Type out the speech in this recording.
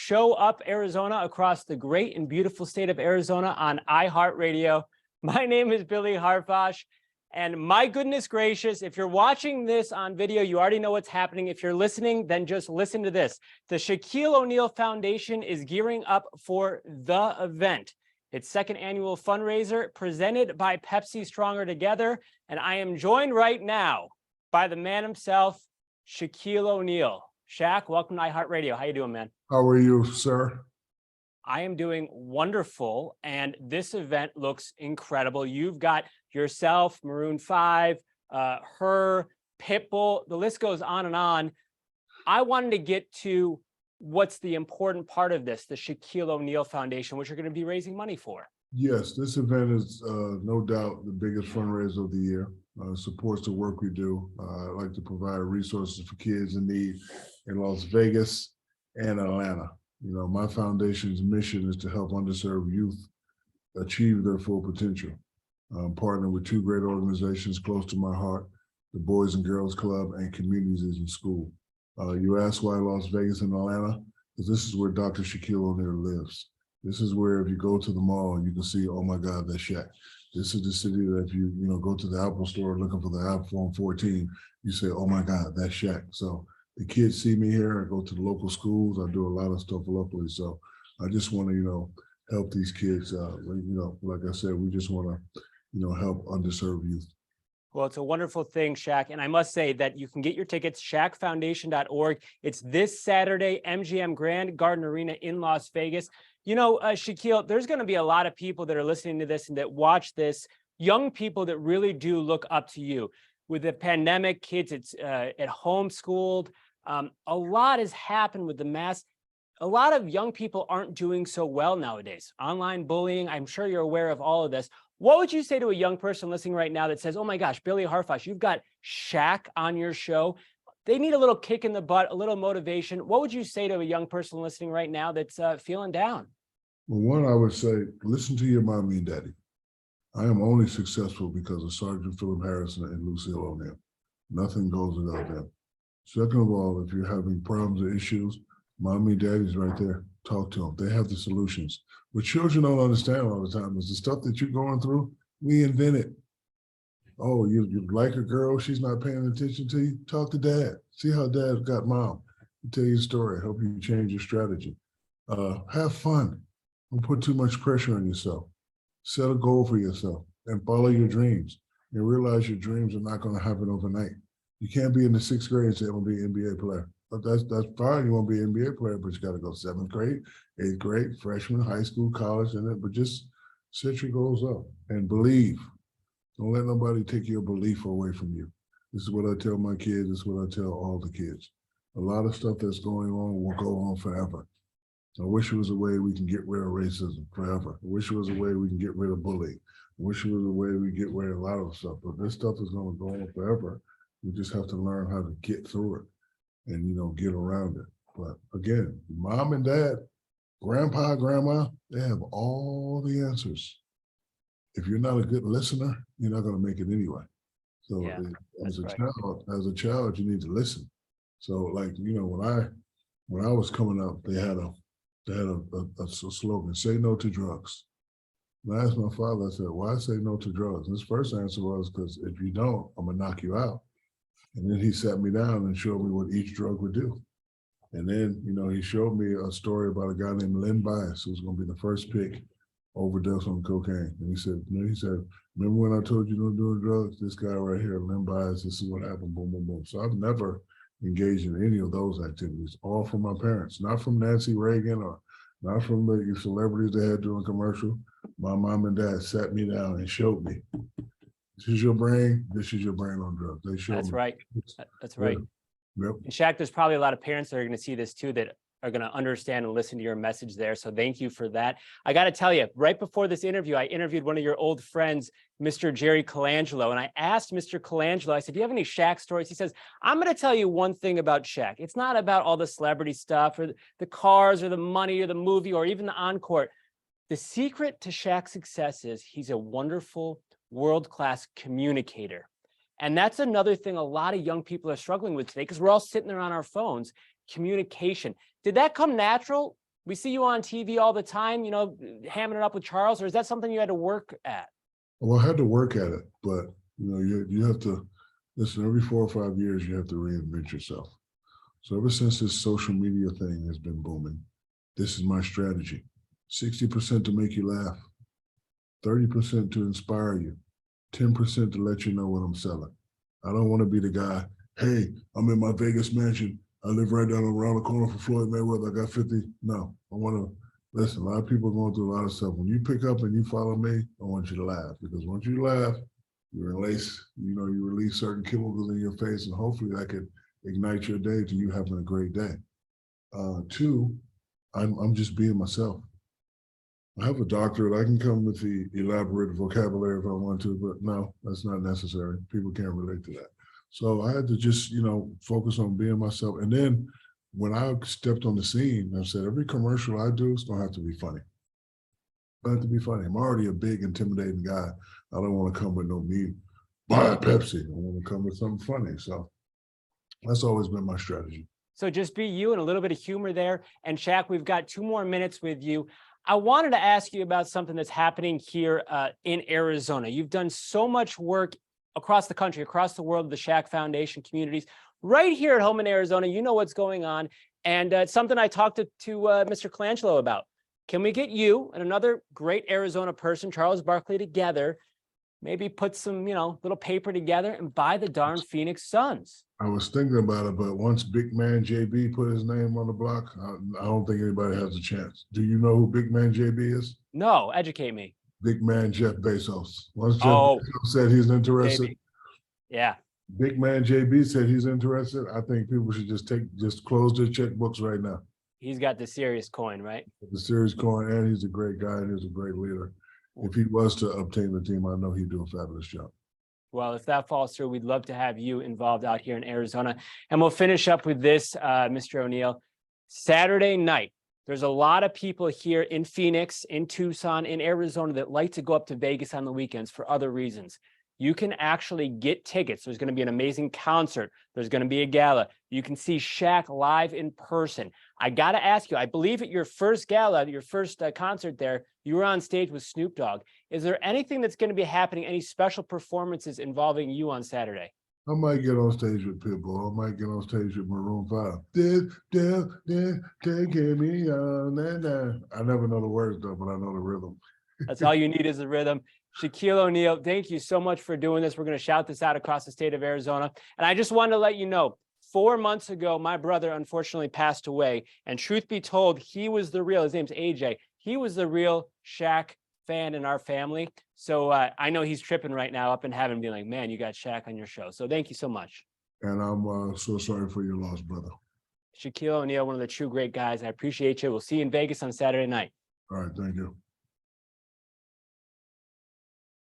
Show Up Arizona across the great and beautiful state of Arizona on iHeartRadio. My name is Billy Harfosh, and my goodness gracious, if you're watching this on video, you already know what's happening. If you're listening, then just listen to this. The Shaquille O'Neal Foundation is gearing up for the event. Its second annual fundraiser presented by Pepsi Stronger Together, and I am joined right now by the man himself, Shaquille O'Neal. Shaq, welcome to iHeartRadio. How you doing, man? How are you, sir? I am doing wonderful, and this event looks incredible. You've got yourself, Maroon 5, her, Pitbull, the list goes on and on. I wanted to get to what's the important part of this, the Shaquille O'Neal Foundation, which you're going to be raising money for. Yes, this event is no doubt the biggest fundraiser of the year. Supports the work we do. I like to provide resources for kids in need in Las Vegas and Atlanta. You know, my foundation's mission is to help underserved youth achieve their full potential. I'm partnering with two great organizations close to my heart, the Boys and Girls Club and Communities in School. You ask why Las Vegas and Atlanta? Because this is where Dr. Shaquille O'Neal lives. This is where if you go to the mall, you can see, oh my God, that's Shaq. This is the city that if you go to the Apple store looking for the iPhone 14, you say, oh my God, that's Shaq. So the kids see me here. I go to the local schools. I do a lot of stuff locally. So I just want to, help these kids. Like I said, we just want to, help underserved youth. Well, it's a wonderful thing, Shaq. And I must say that you can get your tickets, shaqfoundation.org. It's this Saturday, MGM Grand Garden Arena in Las Vegas. Shaquille, there's going to be a lot of people that are listening to this and that watch this, young people that really do look up to you. With the pandemic, kids at home schooled. A lot has happened with the mask. A lot of young people aren't doing so well nowadays. Online bullying, I'm sure you're aware of all of this. What would you say to a young person listening right now that says, oh my gosh, Billy Harfosh, you've got Shaq on your show. They need a little kick in the butt, a little motivation. What would you say to a young person listening right now that's feeling down? Well, one, I would say, listen to your mommy and daddy. I am only successful because of Sergeant Philip Harrison and Lucille O'Neal. Nothing goes without them. Second of all, if you're having problems or issues, mommy and daddy's right there. Talk to them. They have the solutions. What children don't understand all the time is the stuff that you're going through, we invented. Oh, you like a girl, she's not paying attention to you? Talk to dad. See how dad got mom. Tell you a story, help you change your strategy. Have fun. Don't put too much pressure on yourself. Set a goal for yourself and follow your dreams and realize your dreams are not going to happen overnight. You can't be in the 6th grade and say, I'm going to be an NBA player. But that's fine. You want to be an NBA player, but you got to go 7th grade, 8th grade, freshman, high school, college, but just set your goals up and believe. Don't let nobody take your belief away from you. This is what I tell my kids. This is what I tell all the kids. A lot of stuff that's going on will go on forever. I wish there was a way we can get rid of racism forever. I wish there was a way we can get rid of bullying. I wish there was a way we get rid of a lot of stuff, but this stuff is going to go on forever. We just have to learn how to get through it and, get around it. But again, mom and dad, grandpa, grandma, they have all the answers. If you're not a good listener, you're not going to make it anyway. So yeah, as a child, you need to listen. So when I was coming up, they had a slogan, say no to drugs. And I asked my father, I said, why say no to drugs? And his first answer was, because if you don't, I'm gonna knock you out. And then he sat me down and showed me what each drug would do. And then, he showed me a story about a guy named Len Bias, who was gonna be the first pick overdose on cocaine. And he said, remember when I told you don't do drugs? This guy right here, Len Bias, this is what happened, boom, boom, boom. So I've never engaged in any of those activities, all from my parents, not from Nancy Reagan or not from the celebrities they had doing commercial. My mom and dad sat me down and showed me, this is your brain on drugs. They showed me. That's right. That's right. Yep. And Shaq, there's probably a lot of parents that are going to see this too that are going to understand and listen to your message there. So thank you for that. I got to tell you, right before this interview, I interviewed one of your old friends, Mr. Jerry Colangelo. And I asked Mr. Colangelo, I said, do you have any Shaq stories? He says, I'm going to tell you one thing about Shaq. It's not about all the celebrity stuff or the cars or the money or the movie or even the encore. The secret to Shaq's success is he's a wonderful, world-class communicator. And that's another thing a lot of young people are struggling with today because we're all sitting there on our phones. Communication. Did that come natural we see you on TV all the time, you know, hamming it up with Charles, or is that something you had to work at? Well, I had to work at it, but you know, you have to listen. Every 4 or 5 years, you have to reinvent yourself. So ever since this social media thing has been booming, this is my strategy: 60% to make you laugh, 30% to inspire you, 10% to let you know what I'm selling. I don't want to be the guy, hey, I'm in my Vegas mansion. I live right down around the corner from Floyd Mayweather. I got 50. No, I want to listen. A lot of people are going through a lot of stuff. When you pick up and you follow me, I want you to laugh, because once you laugh, you release, you release certain chemicals in your face, and hopefully that could ignite your day to you having a great day. Two, I'm just being myself. I have a doctorate. I can come with the elaborate vocabulary if I want to, but no, that's not necessary. People can't relate to that. So I had to just, focus on being myself. And then when I stepped on the scene, I said, every commercial I do, it's gonna have to be funny. I have to be funny. I'm already a big, intimidating guy. I don't want to come with no me, buy a Pepsi. I want to come with something funny. So that's always been my strategy. So just be you and a little bit of humor there. And Shaq, we've got 2 more minutes with you. I wanted to ask you about something that's happening here in Arizona. You've done so much work across the country, across the world, the Shaq Foundation communities. Right here at home in Arizona, you know what's going on. And it's something I talked to Mr. Colangelo about. Can we get you and another great Arizona person, Charles Barkley, together, maybe put some, little paper together and buy the darn Phoenix Suns? I was thinking about it, but once big man JB put his name on the block, I don't think anybody has a chance. Do you know who big man JB is? No, educate me. Big man Jeff Bezos. Once Jeff Bezos said he's interested, JB. Yeah. Big man JB said he's interested. I think people should just close their checkbooks right now. He's got the serious coin, right? The serious coin, and he's a great guy, and he's a great leader. If he was to obtain the team, I know he'd do a fabulous job. Well, if that falls through, we'd love to have you involved out here in Arizona. And we'll finish up with this, Mr. ONeal. Saturday night, there's a lot of people here in Phoenix, in Tucson, in Arizona that like to go up to Vegas on the weekends for other reasons. You can actually get tickets. There's going to be an amazing concert. There's going to be a gala. You can see Shaq live in person. I got to ask you, I believe at your first gala, your first concert there, you were on stage with Snoop Dogg. Is there anything that's going to be happening, any special performances involving you on Saturday? I might get on stage with Pitbull. I might get on stage with Maroon 5. Taking me on. I never know the words though, but I know the rhythm. That's all you need is the rhythm. Shaquille O'Neal, thank you so much for doing this. We're going to shout this out across the state of Arizona. And I just wanted to let you know, 4 months ago, my brother unfortunately passed away. And truth be told, he was the real, his name's AJ. He was the real Shaq fan in our family. So I know he's tripping right now up in heaven, being like, man, you got Shaq on your show. So thank you so much. And I'm so sorry for your loss, brother. Shaquille O'Neal, one of the true great guys. I appreciate you. We'll see you in Vegas on Saturday night. All right, thank you.